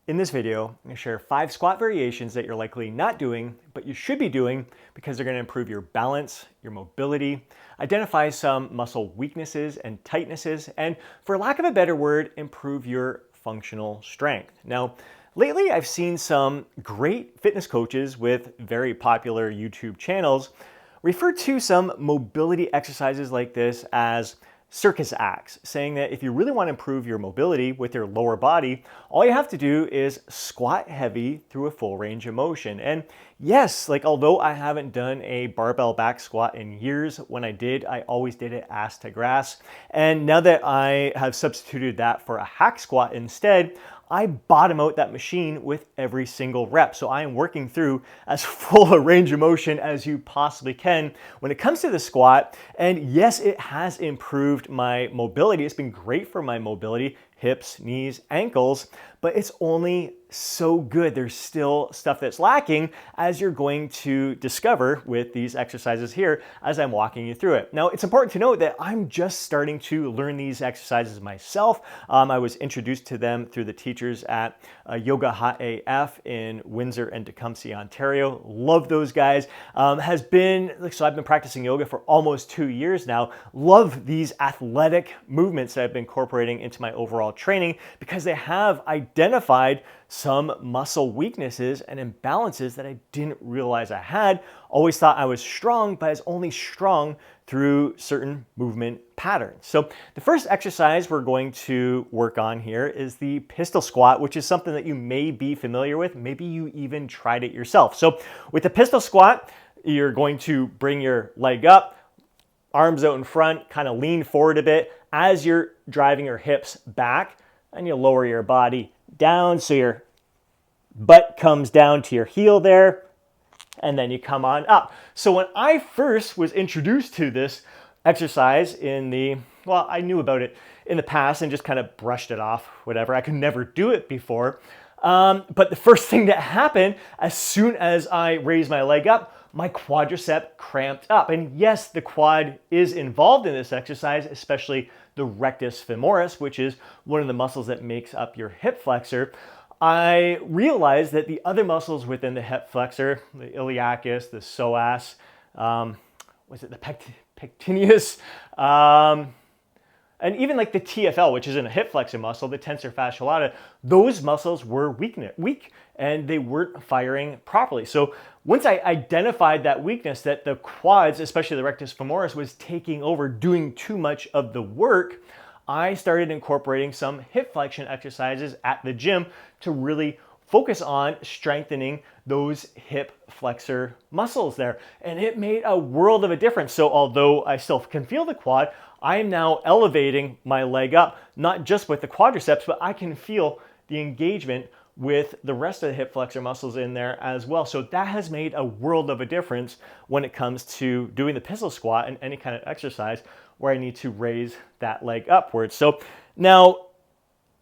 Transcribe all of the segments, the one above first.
In this video, I'm going to share 5 squat variations that you're likely not doing, but you should be doing because they're going to improve your balance, your mobility, identify some muscle weaknesses and tightnesses, and for lack of a better word, improve your functional strength. Now, lately I've seen some great fitness coaches with very popular YouTube channels refer to some mobility exercises like this as circus acts, saying that if you really want to improve your mobility with your lower body, all you have to do is squat heavy through a full range of motion. And yes, although I haven't done a barbell back squat in years, when I did, I always did it ass to grass. And now that I have substituted that for a hack squat instead, I bottom out that machine with every single rep. So I am working through as full a range of motion as you possibly can when it comes to the squat. And yes, it has improved my mobility. It's been great for my mobility, hips, knees, ankles, but it's only so good. There's still stuff that's lacking, as you're going to discover with these exercises here as I'm walking you through it. Now, it's important to note that I'm just starting to learn these exercises myself. I was introduced to them through the teachers at Yoga Hot AF in Windsor and Tecumseh, Ontario. Love those guys. I've been practicing yoga for almost 2 years now. Love these athletic movements that I've been incorporating into my overall training because they have identified some muscle weaknesses and imbalances that I didn't realize I had. Always thought I was strong, but I was only strong through certain movement patterns. So the first exercise we're going to work on here is the pistol squat, which is something that you may be familiar with. Maybe you even tried it yourself. So with the pistol squat, you're going to bring your leg up, arms out in front, kind of lean forward a bit as you're driving your hips back, and you lower your body down so your butt comes down to your heel there, and then you come on up. So when I first was introduced to this exercise I knew about it in the past and just kind of brushed it off, whatever. I could never do it before. But the first thing that happened, as soon as I raised my leg up, my quadricep cramped up. And yes, the quad is involved in this exercise, especially the rectus femoris, which is one of the muscles that makes up your hip flexor. I realized that the other muscles within the hip flexor, the iliacus, the psoas, the pectineus, and even like the TFL, which is in a hip flexor muscle, the tensor fasciae lata, those muscles were weak and they weren't firing properly. So once I identified that weakness, that the quads, especially the rectus femoris, was taking over, doing too much of the work, I started incorporating some hip flexion exercises at the gym to really focus on strengthening those hip flexor muscles there. And it made a world of a difference. So although I still can feel the quad, I am now elevating my leg up, not just with the quadriceps, but I can feel the engagement with the rest of the hip flexor muscles in there as well. So that has made a world of a difference when it comes to doing the pistol squat and any kind of exercise where I need to raise that leg upwards. So now,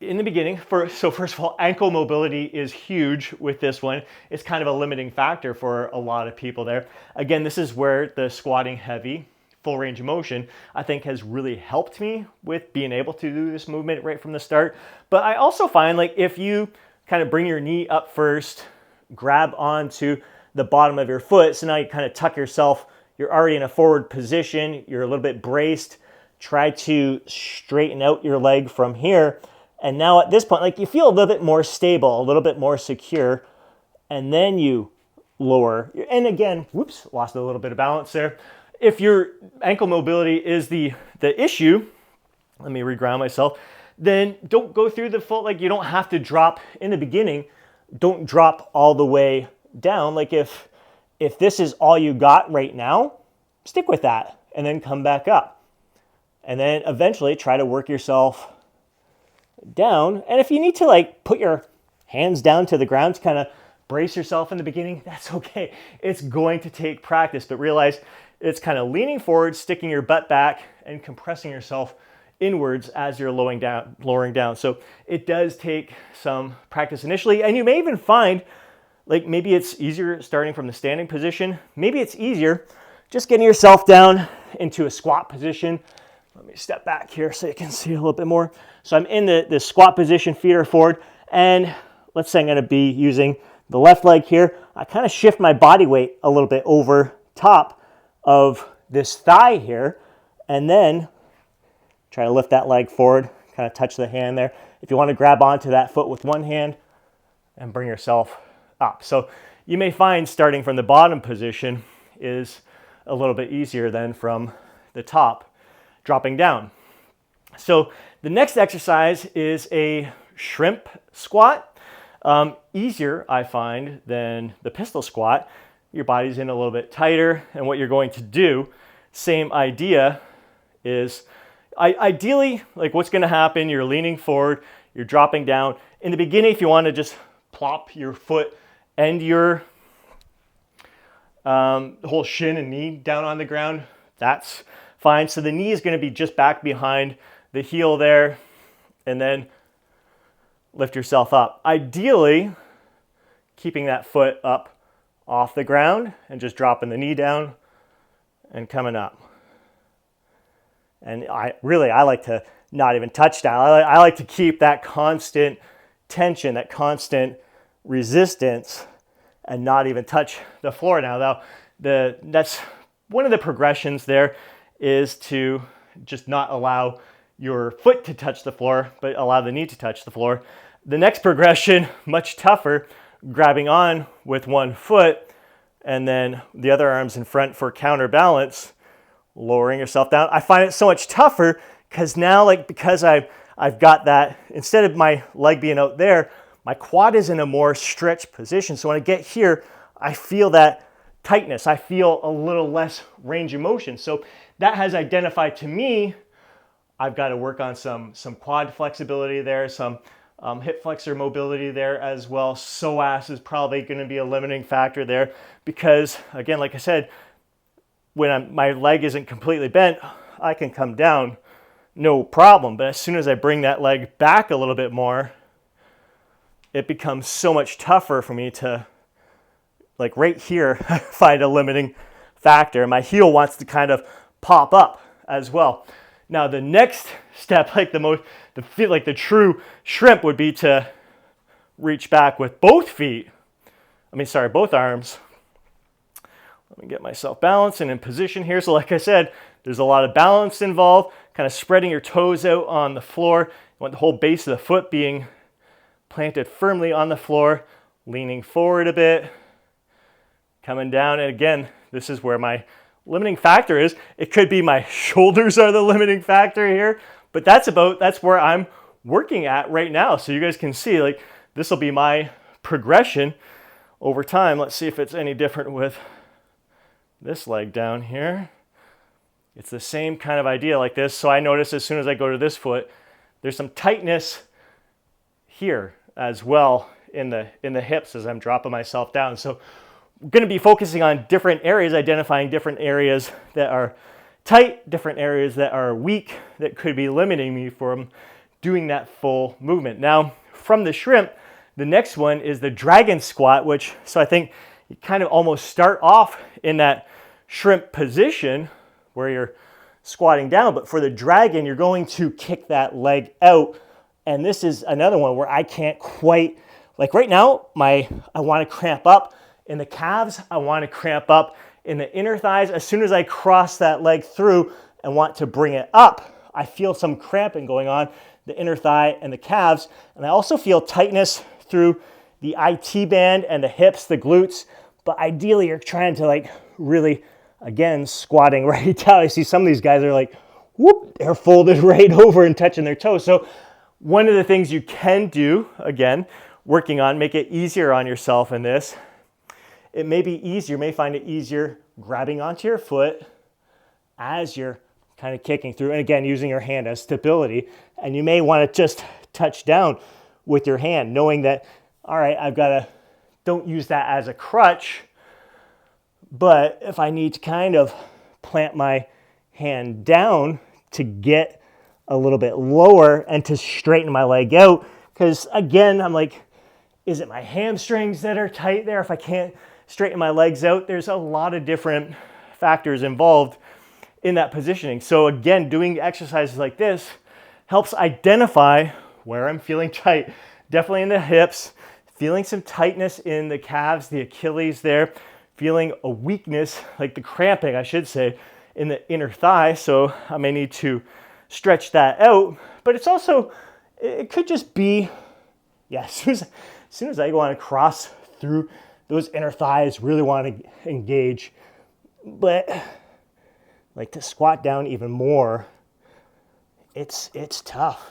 in the beginning, first of all, ankle mobility is huge with this one. It's kind of a limiting factor for a lot of people there. Again, this is where the squatting heavy, full range of motion, I think has really helped me with being able to do this movement right from the start. But I also find if you kind of bring your knee up first, grab onto the bottom of your foot, so now you kind of tuck yourself, you're already in a forward position, you're a little bit braced, try to straighten out your leg from here. And now at this point, you feel a little bit more stable, a little bit more secure, and then you lower. And again, whoops, lost a little bit of balance there. If your ankle mobility is the issue, let me reground myself, then don't go through the full, you don't have to drop in the beginning. Don't drop all the way down. If this is all you got right now, stick with that and then come back up. And then eventually try to work yourself down. And if you need to put your hands down to the ground to kind of brace yourself in the beginning, that's okay. It's going to take practice, but realize it's kind of leaning forward, sticking your butt back and compressing yourself inwards as you're lowering down. So it does take some practice initially, and you may even find maybe it's easier starting from the standing position. Maybe it's easier just getting yourself down into a squat position. Let me step back here so you can see a little bit more. So I'm in the squat position, feet are forward, and let's say I'm going to be using the left leg here. I kind of shift my body weight a little bit over top of this thigh here, and then try to lift that leg forward, kind of touch the hand there. If you want to grab onto that foot with one hand and bring yourself up. So you may find starting from the bottom position is a little bit easier than from the top, dropping down. So the next exercise is a shrimp squat. Easier, I find, than the pistol squat. Your body's in a little bit tighter, and what you're going to do, same idea, is ideally, like what's going to happen, you're leaning forward, you're dropping down. In the beginning, if you want to just plop your foot and your whole shin and knee down on the ground, that's fine. So the knee is going to be just back behind the heel there, and then lift yourself up. Ideally, keeping that foot up off the ground and just dropping the knee down and coming up. And I like to not even touch down. I like to keep that constant tension, that constant resistance, and not even touch the floor. Now, that's one of the progressions there, is to just not allow your foot to touch the floor, but allow the knee to touch the floor. The next progression, much tougher, grabbing on with one foot and then the other arm's in front for counterbalance, lowering yourself down. I find it so much tougher because now, because I've got that, instead of my leg being out there, my quad is in a more stretched position. So when I get here, I feel that tightness. I feel a little less range of motion. So that has identified to me, I've got to work on some quad flexibility there, some hip flexor mobility there as well. Psoas is probably going to be a limiting factor there because, again, like I said, when my leg isn't completely bent, I can come down, no problem. But as soon as I bring that leg back a little bit more, it becomes so much tougher for me to, right here, find a limiting factor. My heel wants to kind of pop up as well. Now the next step, the true shrimp, would be to reach back with both arms. Let me get myself balanced and in position here. So like I said, there's a lot of balance involved, kind of spreading your toes out on the floor. You want the whole base of the foot being planted firmly on the floor, leaning forward a bit, coming down. And again, this is where my limiting factor is. It could be my shoulders are the limiting factor here, but that's where I'm working at right now. So you guys can see, this will be my progression over time. Let's see if it's any different with this leg down here. It's the same kind of idea like this. So I notice as soon as I go to this foot, there's some tightness here as well in the hips as I'm dropping myself down. So we're going to be focusing on different areas, identifying different areas that are tight, different areas that are weak, that could be limiting me from doing that full movement. Now, from the shrimp, the next one is the dragon squat, so I think you kind of almost start off in that shrimp position where you're squatting down, but for the dragon, you're going to kick that leg out. And this is another one where I can't quite, right now, I want to cramp up in the calves, I want to cramp up in the inner thighs. As soon as I cross that leg through and want to bring it up, I feel some cramping going on, the inner thigh and the calves. And I also feel tightness through the IT band and the hips, the glutes. But ideally, you're trying to really, again, squatting right down. I see some of these guys are whoop, they're folded right over and touching their toes. So one of the things you can do, again, working on, make it easier on yourself in this, it may be easier, you may find it easier grabbing onto your foot as you're kind of kicking through, and again, using your hand as stability. And you may want to just touch down with your hand, knowing that, all right, don't use that as a crutch, but if I need to kind of plant my hand down to get a little bit lower and to straighten my leg out, because again, I'm is it my hamstrings that are tight there? If I can't straighten my legs out, there's a lot of different factors involved in that positioning. So again, doing exercises like this helps identify where I'm feeling tight. Definitely in the hips, feeling some tightness in the calves, the Achilles there, feeling a weakness, like the cramping, I should say, in the inner thigh. So I may need to stretch that out, but it's also, it could just be, yeah, as soon as I want to cross through those inner thighs, really want to engage, but like to squat down even more, it's tough.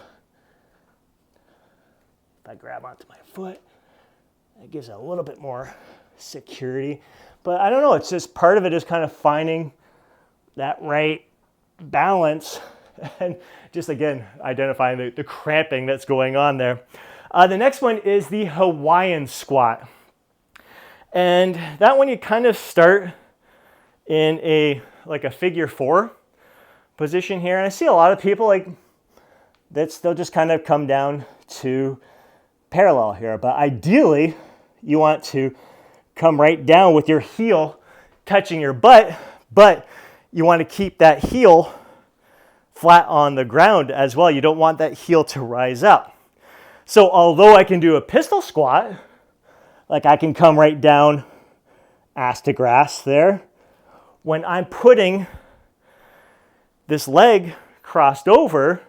If I grab onto my foot, it gives a little bit more security, but I don't know, it's just part of it is kind of finding that right balance and just again identifying the cramping that's going on there. The next one is the Hawaiian squat, and that one you kind of start in a figure 4 position here, and I see a lot of people like they'll just kind of come down to parallel here, but ideally you want to come right down with your heel touching your butt, but you want to keep that heel flat on the ground as well. You don't want that heel to rise up. So although I can do a pistol squat, like I can come right down ass to grass there, when I'm putting this leg crossed over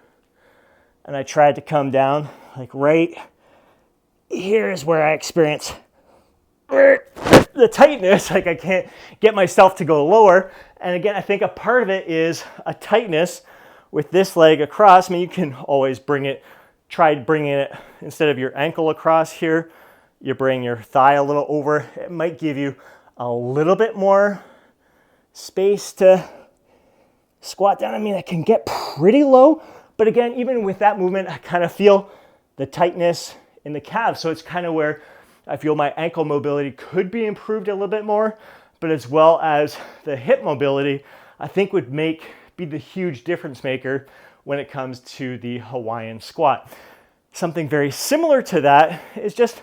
and I tried to come down, like right here is where I experience the tightness, like I can't get myself to go lower. And again, I think a part of it is a tightness with this leg across. I mean, you can always try bringing it, instead of your ankle across here, you bring your thigh a little over. It might give you a little bit more space to squat down. I mean, I can get pretty low, but again, even with that movement, I kind of feel the tightness in the calves. So it's kind of where I feel my ankle mobility could be improved a little bit more, but as well as the hip mobility, I think would be the huge difference maker when it comes to the Hawaiian squat. Something very similar to that is just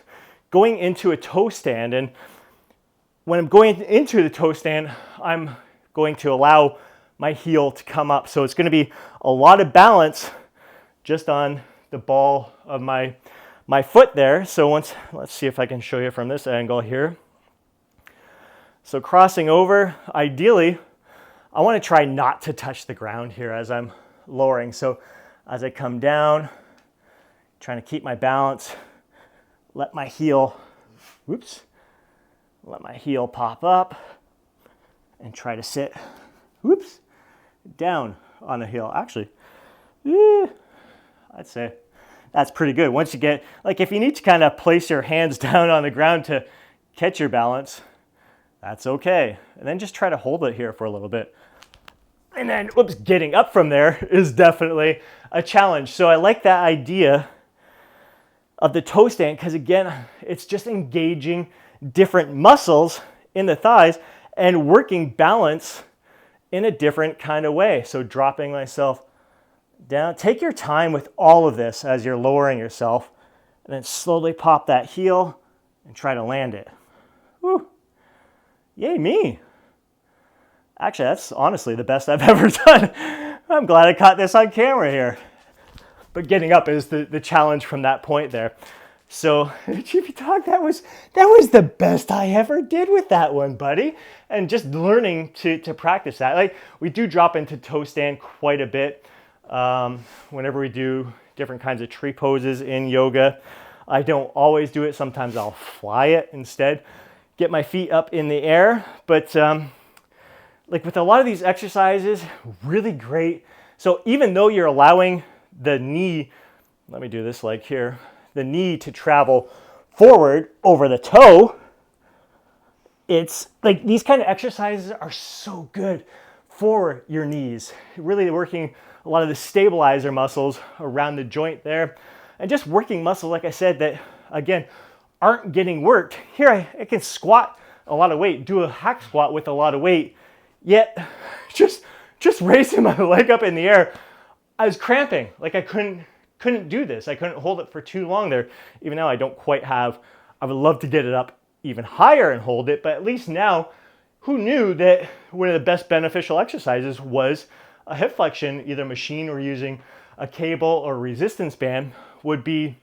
going into a toe stand. And when I'm going into the toe stand, I'm going to allow my heel to come up. So it's going to be a lot of balance just on the ball of my foot there. So let's see if I can show you from this angle here. So crossing over, ideally, I want to try not to touch the ground here as I'm lowering. So as I come down, trying to keep my balance, let my heel pop up and try to sit, down on the heel. Actually, I'd say that's pretty good. Once you get, like if you need to kind of place your hands down on the ground to catch your balance, that's okay. And then just try to hold it here for a little bit. And then, getting up from there is definitely a challenge. So I like that idea of the toe stand because again, it's just engaging different muscles in the thighs and working balance in a different kind of way. So dropping myself down. Take your time with all of this as you're lowering yourself and then slowly pop that heel and try to land it. Woo. Yay me. Actually, that's honestly the best I've ever done. I'm glad I caught this on camera here. But getting up is the challenge from that point there. So, GP Talk, that was the best I ever did with that one, buddy. And just learning to practice that. Like, we do drop into toe stand quite a bit whenever we do different kinds of tree poses in yoga. I don't always do it. Sometimes I'll fly it instead. Get my feet up in the air. But like with a lot of these exercises, really great. So even though you're allowing the knee, let me do this leg here, the knee to travel forward over the toe, it's like these kind of exercises are so good for your knees. Really working a lot of the stabilizer muscles around the joint there and just working muscles, like I said, that again, aren't getting worked. Here I can squat a lot of weight, do a hack squat with a lot of weight, yet just raising my leg up in the air, I was cramping. Like I couldn't do this. I couldn't hold it for too long there. Even now I don't quite have, I would love to get it up even higher and hold it, but at least now, who knew that one of the best beneficial exercises was a hip flexion, either machine or using a cable or resistance band would be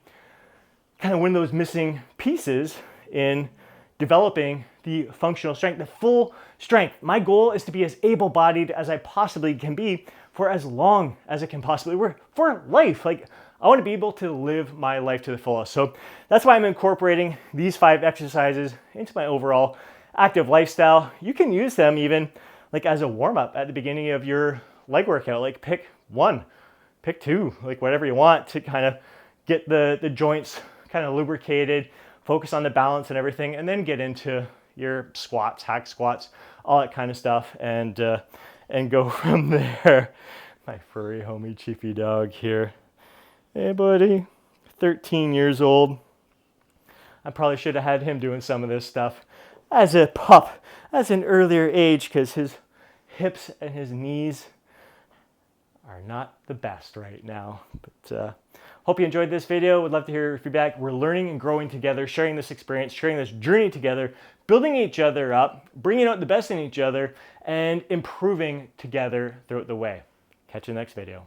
kind of one of those missing pieces in developing the functional strength, the full strength. My goal is to be as able-bodied as I possibly can be for as long as I can possibly work, for life. Like, I want to be able to live my life to the fullest. So that's why I'm incorporating these 5 exercises into my overall active lifestyle. You can use them even like as a warm-up at the beginning of your leg workout. Like, pick 1, pick 2, like whatever you want to kind of get the joints kind of lubricated, focus on the balance and everything, and then get into your squats, hack squats, all that kind of stuff, and go from there. My furry homie Chiefy dog here. Hey buddy, 13 years old. I probably should have had him doing some of this stuff as a pup, as an earlier age, because his hips and his knees are not the best right now. But hope you enjoyed this video. Would love to hear your feedback. We're learning and growing together, sharing this experience, sharing this journey together, building each other up, bringing out the best in each other, and improving together throughout the way. Catch you in the next video.